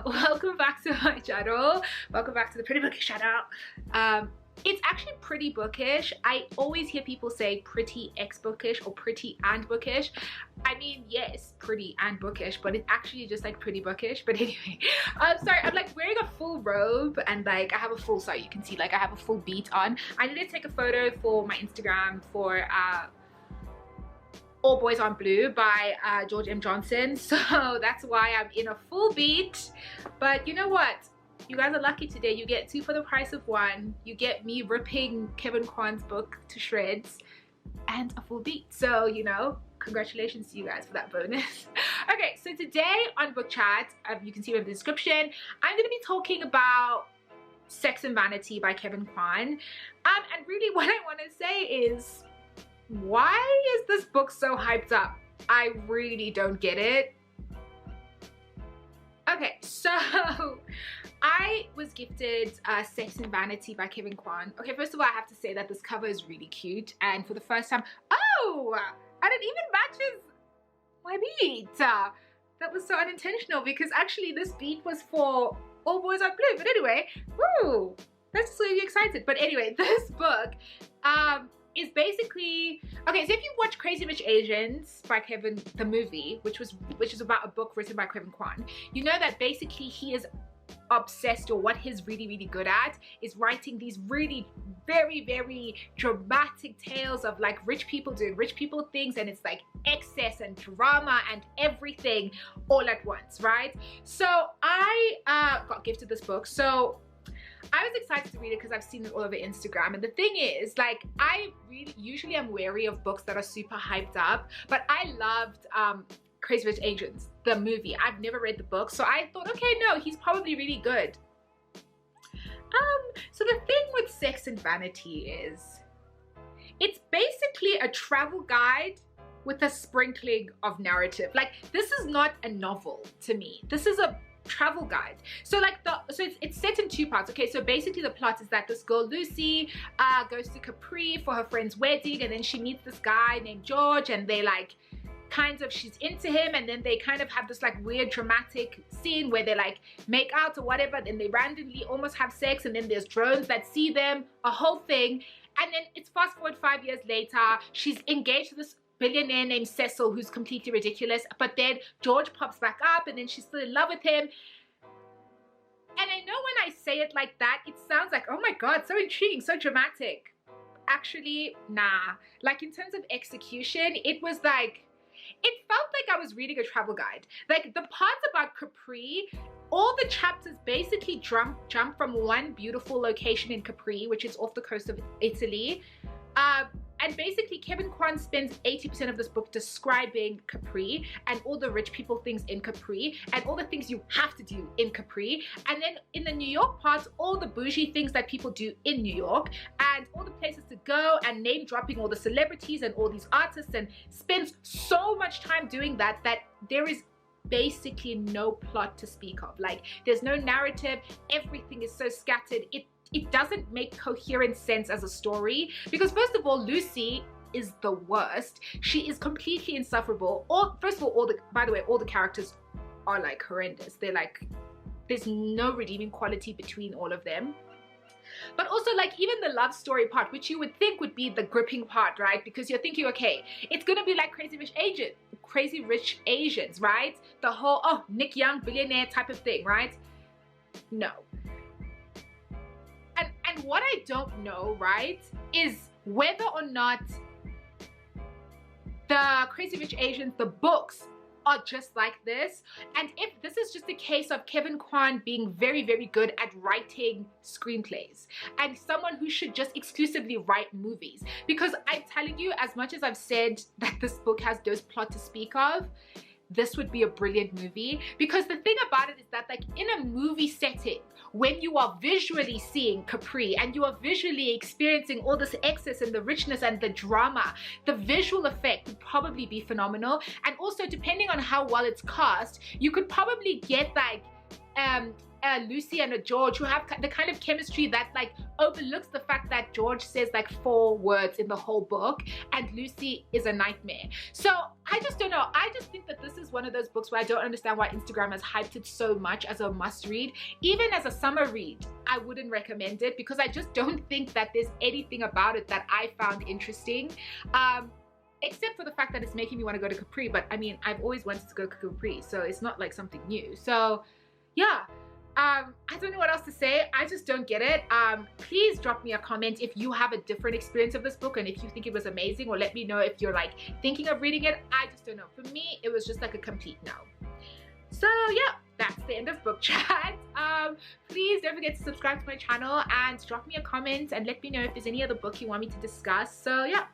Welcome back to my channel. Welcome back to the Pretty Bookish channel. It's actually pretty bookish. I always hear people say pretty X bookish or pretty and bookish. I mean, yes, pretty and bookish, but it's actually just like pretty bookish. But anyway, sorry, I'm like wearing a full robe and like I have a full, sorry, you can see like I have a full beat on. I need to take a photo for my Instagram for All Boys on Blue by George M. Johnson. So that's why I'm in a full beat. But you know what? You guys are lucky today. You get two for the price of one. You get me ripping Kevin Kwan's book to shreds and a full beat. So, you know, congratulations to you guys for that bonus. Okay, so today on Book Chat, you can see in the description, I'm going to be talking about Sex and Vanity by Kevin Kwan. And really what I want to say is, why is this book so hyped up? I really don't get it. Okay, so I was gifted Sex and Vanity by Kevin Kwan. Okay, first of all, I have to say that this cover is really cute. And for the first time, oh, and it even matches my beat. That was so unintentional because actually this beat was for All Boys on Blue. But anyway, woo, that's just really excited. But anyway, this book is basically, okay, so if you watch Crazy Rich Asians by Kevin, the movie, which is about a book written by Kevin Kwan, you know that basically he is obsessed, or what he's really good at is writing these really very dramatic tales of like rich people doing rich people things, and it's like excess and drama and everything all at once, right? So I got gifted this book, so I was excited to read it because I've seen it all over Instagram. And the thing is, like, I really usually am wary of books that are super hyped up, but I loved Crazy Rich Asians, the movie. I've never read the book, so I thought, okay, no, he's probably really good. So the thing with Sex and Vanity is, it's basically a travel guide with a sprinkling of narrative. Like, this is not a novel to me. This is a travel guide. So like it's set in two parts. Okay, so basically the plot is that this girl Lucy goes to Capri for her friend's wedding, and then she meets this guy named George, and they like kind of, she's into him, and then they kind of have this like weird dramatic scene where they like make out or whatever, then they randomly almost have sex, and then there's drones that see them, a whole thing. And then it's fast forward 5 years later, she's engaged to this billionaire named Cecil who's completely ridiculous, but then George pops back up and then she's still in love with him. And I know when I say it like that, it sounds like, oh my god, so intriguing, so dramatic. Actually, nah. Like, in terms of execution, it was like, it felt like I was reading a travel guide. Like, the parts about Capri, all the chapters basically jump from one beautiful location in Capri, which is off the coast of Italy, and basically Kevin Kwan spends 80% of this book describing Capri and all the rich people things in Capri and all the things you have to do in Capri. And then in the New York parts, all the bougie things that people do in New York and all the places to go, and name dropping all the celebrities and all these artists, and spends so much time doing that there is basically no plot to speak of. Like, there's no narrative, everything is so scattered. It doesn't make coherent sense as a story, because first of all, Lucy is the worst. She is completely insufferable. First of all, by the way, all the characters are like horrendous. They're like, there's no redeeming quality between all of them. But also, like, even the love story part, which you would think would be the gripping part, right? Because you're thinking, okay, it's gonna be like Crazy Rich Asians, right? The whole, oh, Nick Young, billionaire type of thing, right? No. And what I don't know, right, is whether or not the Crazy Rich Asians, the books, are just like this, and if this is just a case of Kevin Kwan being very good at writing screenplays and someone who should just exclusively write movies. Because I'm telling you, as much as I've said that this book has no plot to speak of, this would be a brilliant movie. Because the thing about it is that, like, in a movie setting, when you are visually seeing Capri and you are visually experiencing all this excess and the richness and the drama, the visual effect would probably be phenomenal. And also, depending on how well it's cast, you could probably get like Lucy and a George who have the kind of chemistry that like overlooks the fact that George says like 4 words in the whole book and Lucy is a nightmare. So I just don't know. I just think that this is one of those books where I don't understand why Instagram has hyped it so much as a must read. Even as a summer read, I wouldn't recommend it because I just don't think that there's anything about it that I found interesting. Except for the fact that it's making me want to go to Capri, but I mean, I've always wanted to go to Capri, so it's not like something new. So yeah, I don't know what else to say. I just don't get it. Please drop me a comment if you have a different experience of this book and if you think it was amazing, or let me know if you're like thinking of reading it. I just don't know. For me, it was just like a complete no. So yeah, that's the end of book chat. Please don't forget to subscribe to my channel and drop me a comment and let me know if there's any other book you want me to discuss. So yeah.